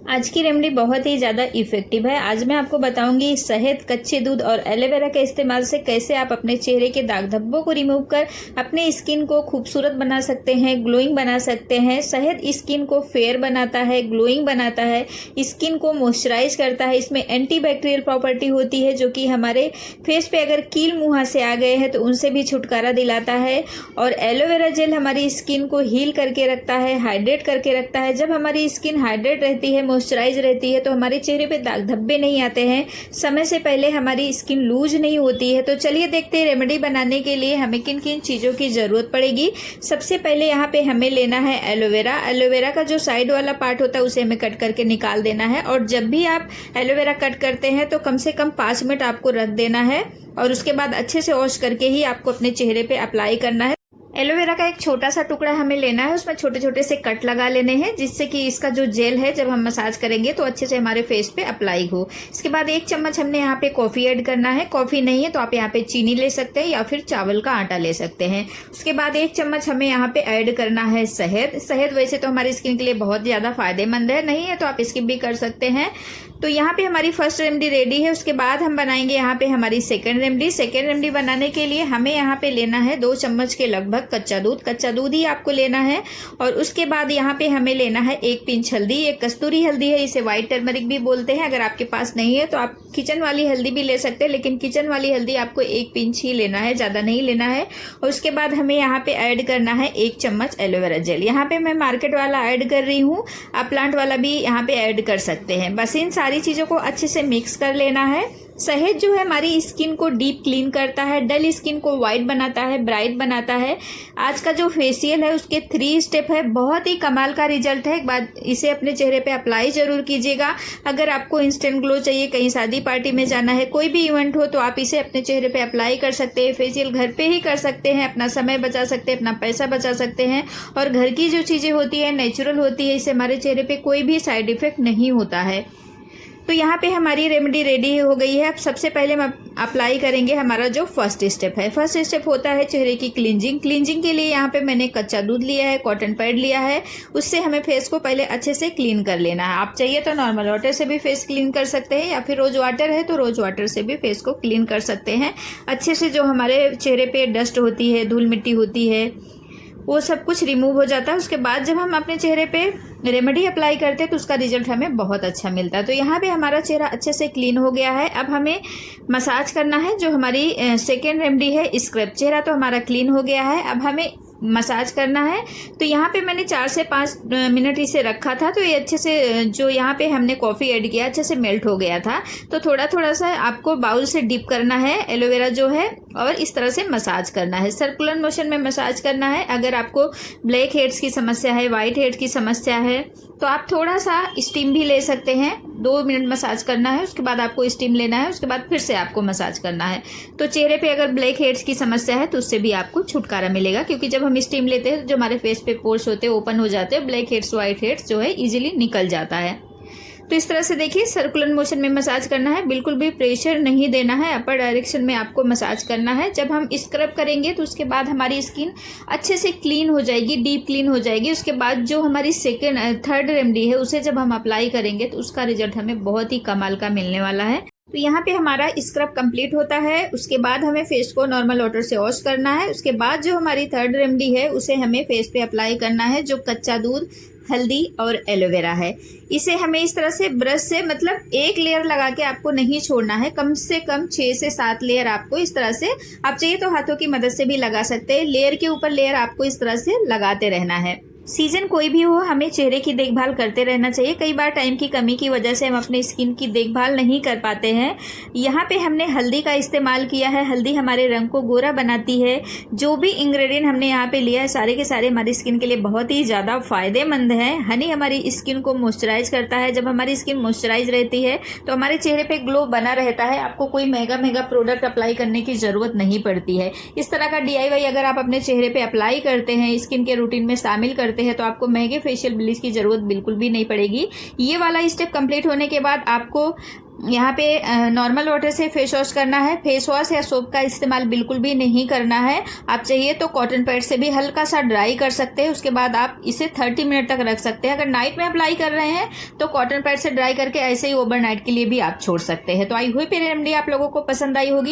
आज की रेमेडी बहुत ही ज़्यादा इफेक्टिव है। आज मैं आपको बताऊंगी शहद, कच्चे दूध और एलोवेरा के इस्तेमाल से कैसे आप अपने चेहरे के दाग धब्बों को रिमूव कर अपने स्किन को खूबसूरत बना सकते हैं, ग्लोइंग बना सकते हैं। शहद स्किन को फेयर बनाता है, ग्लोइंग बनाता है, स्किन को मॉइस्चराइज करता है। इसमें एंटीबैक्टीरियल प्रॉपर्टी होती है जो कि हमारे फेस पे अगर कील मुँह से आ गए हैं तो उनसे भी छुटकारा दिलाता है। और एलोवेरा जेल हमारी स्किन को हील करके रखता है, हाइड्रेट करके रखता है। जब हमारी स्किन हाइड्रेट रहती है, मॉइस्चराइज रहती है तो हमारे चेहरे पे दाग धब्बे नहीं आते हैं, समय से पहले हमारी स्किन लूज नहीं होती है। तो चलिए देखते हैं रेमेडी बनाने के लिए हमें किन किन चीज़ों की ज़रूरत पड़ेगी। सबसे पहले यहाँ पे हमें लेना है एलोवेरा। एलोवेरा का जो साइड वाला पार्ट होता है उसे हमें कट करके निकाल देना है। और जब भी आप एलोवेरा कट करते हैं तो कम से कम 5 मिनट आपको रख देना है और उसके बाद अच्छे से वॉश करके ही आपको अपने चेहरे पे अप्लाई करना है। एलोवेरा का एक छोटा सा टुकड़ा हमें लेना है, उसमें छोटे छोटे से कट लगा लेने हैं जिससे कि इसका जो जेल है जब हम मसाज करेंगे तो अच्छे से हमारे फेस पे अप्लाई हो। इसके बाद 1 चम्मच हमने यहाँ पे कॉफ़ी ऐड करना है। कॉफ़ी नहीं है तो आप यहाँ पे चीनी ले सकते हैं या फिर चावल का आटा ले सकते हैं। उसके बाद 1 चम्मच हमें यहाँ पे ऐड करना है शहद। शहद वैसे तो हमारी स्किन के लिए बहुत ज़्यादा फायदेमंद है, नहीं है तो आप स्किप भी कर सकते हैं। तो यहाँ पे हमारी फर्स्ट रेमेडी रेडी है। उसके बाद हम बनाएंगे यहाँ पे हमारी सेकेंड रेमेडी। सेकेंड रेमेडी बनाने के लिए हमें यहाँ पे लेना है 2 चम्मच के लगभग कच्चा दूध। कच्चा दूध ही आपको लेना है। और उसके बाद यहाँ पे हमें लेना है 1 पिंच हल्दी। ये कस्तूरी हल्दी है, इसे व्हाइट टर्मरिक भी बोलते हैं। अगर आपके पास नहीं है तो आप किचन वाली हल्दी भी ले सकते हैं, लेकिन किचन वाली हल्दी आपको 1 पिंच ही लेना है, ज़्यादा नहीं लेना है। और उसके बाद हमें यहाँ पे ऐड करना है 1 चम्मच एलोवेरा जेल। यहाँ पे मैं मार्केट वाला ऐड कर रही हूँ, आप प्लांट वाला भी यहाँ पे ऐड कर सकते हैं। बस इन सारी चीज़ों को अच्छे से मिक्स कर लेना है। शहद जो है हमारी स्किन को डीप क्लीन करता है, डल स्किन को वाइट बनाता है, ब्राइट बनाता है। आज का जो फेशियल है उसके 3 स्टेप है, बहुत ही कमाल का रिजल्ट है। एक बार इसे अपने चेहरे पे अप्लाई जरूर कीजिएगा। अगर आपको इंस्टेंट ग्लो चाहिए, कहीं शादी पार्टी में जाना है, कोई भी इवेंट हो, तो आप इसे अपने चेहरे पे अप्लाई कर सकते हैं। फेशियल घर पे ही कर सकते हैं, अपना समय बचा सकते हैं, अपना पैसा बचा सकते हैं। और घर की जो चीज़ें होती है नेचुरल होती है, इससे हमारे चेहरे पे कोई भी साइड इफेक्ट नहीं होता है। तो यहाँ पे हमारी रेमेडी रेडी हो गई है। अब सबसे पहले हम अप्लाई करेंगे हमारा जो फर्स्ट स्टेप है। फर्स्ट स्टेप होता है चेहरे की क्लींजिंग। क्लींजिंग के लिए यहाँ पे मैंने कच्चा दूध लिया है, कॉटन पैड लिया है, उससे हमें फेस को पहले अच्छे से क्लीन कर लेना है। आप चाहिए तो नॉर्मल वाटर से भी फेस क्लीन कर सकते हैं, या फिर रोज वाटर है तो रोज वाटर से भी फेस को क्लीन कर सकते हैं। अच्छे से जो हमारे चेहरे पे डस्ट होती है, धूल मिट्टी होती है, वो सब कुछ रिमूव हो जाता है। उसके बाद जब हम अपने चेहरे पे रेमेडी अप्लाई करते हैं तो उसका रिजल्ट हमें बहुत अच्छा मिलता है। तो यहाँ पे हमारा चेहरा अच्छे से क्लीन हो गया है। अब हमें मसाज करना है। जो हमारी सेकेंड रेमेडी है स्क्रब। चेहरा तो हमारा क्लीन हो गया है, अब हमें मसाज करना है। तो यहाँ पे मैंने 4 से 5 मिनट इसे रखा था, तो ये अच्छे से जो यहाँ पे हमने कॉफ़ी ऐड किया अच्छे से मेल्ट हो गया था। तो थोड़ा थोड़ा सा आपको बाउल से डिप करना है एलोवेरा जो है, और इस तरह से मसाज करना है, सर्कुलर मोशन में मसाज करना है। अगर आपको ब्लैक हेड्स की समस्या है, वाइट हेड की समस्या है, तो आप थोड़ा सा स्टीम भी ले सकते हैं। 2 मिनट मसाज करना है, उसके बाद आपको स्टीम लेना है, उसके बाद फिर से आपको मसाज करना है। तो चेहरे पे अगर ब्लैक हेड्स की समस्या है तो उससे भी आपको छुटकारा मिलेगा, क्योंकि जब हम स्टीम लेते हैं जो हमारे फेस पे पोर्स होते हैं ओपन हो जाते हैं, ब्लैक हेड्स वाइट हेड्स जो है इजीली निकल जाता है। तो इस तरह से देखिए सर्कुलर मोशन में मसाज करना है, बिल्कुल भी प्रेशर नहीं देना है, अपर डायरेक्शन में आपको मसाज करना है। जब हम स्क्रब करेंगे तो उसके बाद हमारी स्किन अच्छे से क्लीन हो जाएगी, डीप क्लीन हो जाएगी। उसके बाद जो हमारी थर्ड रेमेडी है उसे जब हम अप्लाई करेंगे तो उसका रिजल्ट हमें बहुत ही कमाल का मिलने वाला है। तो यहाँ पे हमारा स्क्रब कंप्लीट होता है। उसके बाद हमें फेस को नॉर्मल वाटर से वॉश करना है। उसके बाद जो हमारी थर्ड रेमेडी है उसे हमें फेस पे अप्लाई करना है, जो कच्चा दूध, हल्दी और एलोवेरा है। इसे हमें इस तरह से ब्रश से, मतलब 1 लेयर लगा के आपको नहीं छोड़ना है, कम से कम 6 से 7 लेयर आपको इस तरह से, आप चाहिए तो हाथों की मदद से भी लगा सकते हैं। लेयर के ऊपर लेयर आपको इस तरह से लगाते रहना है। सीजन कोई भी हो, हमें चेहरे की देखभाल करते रहना चाहिए। कई बार टाइम की कमी की वजह से हम अपने स्किन की देखभाल नहीं कर पाते हैं। यहाँ पे हमने हल्दी का इस्तेमाल किया है। हल्दी हमारे रंग को गोरा बनाती है। जो भी इंग्रेडिएंट हमने यहाँ पे लिया है सारे के सारे हमारी स्किन के लिए बहुत ही ज़्यादा फायदेमंद हैं। हनी हमारी स्किन को मॉइस्चराइज करता है। जब हमारी स्किन मॉइस्चराइज रहती है तो हमारे चेहरे पे ग्लो बना रहता है। आपको कोई महंगा प्रोडक्ट अप्लाई करने की ज़रूरत नहीं पड़ती है। इस तरह का DIY अगर आप अपने चेहरे पे अप्लाई करते हैं, स्किन के रूटीन में शामिल करते हैं, तो आपको महंगे फेशियल ब्लीच की जरूरत बिल्कुल भी नहीं पड़ेगी। ये वाला स्टेप कंप्लीट होने के बाद आपको यहाँ पे नॉर्मल वाटर से फेस वॉश करना है। फेस वॉश या सोप का इस्तेमाल बिल्कुल भी नहीं करना है। आप चाहिए तो कॉटन पैड से भी हल्का सा ड्राई कर सकते हैं। उसके बाद आप इसे 30 मिनट तक रख सकते हैं। अगर नाइट में अप्लाई कर रहे हैं तो कॉटन पैड से ड्राई करके ऐसे ही ओवरनाइट के लिए भी आप छोड़ सकते हैं। तो आई होप ये रेमेडी आप लोगों को पसंद आई होगी।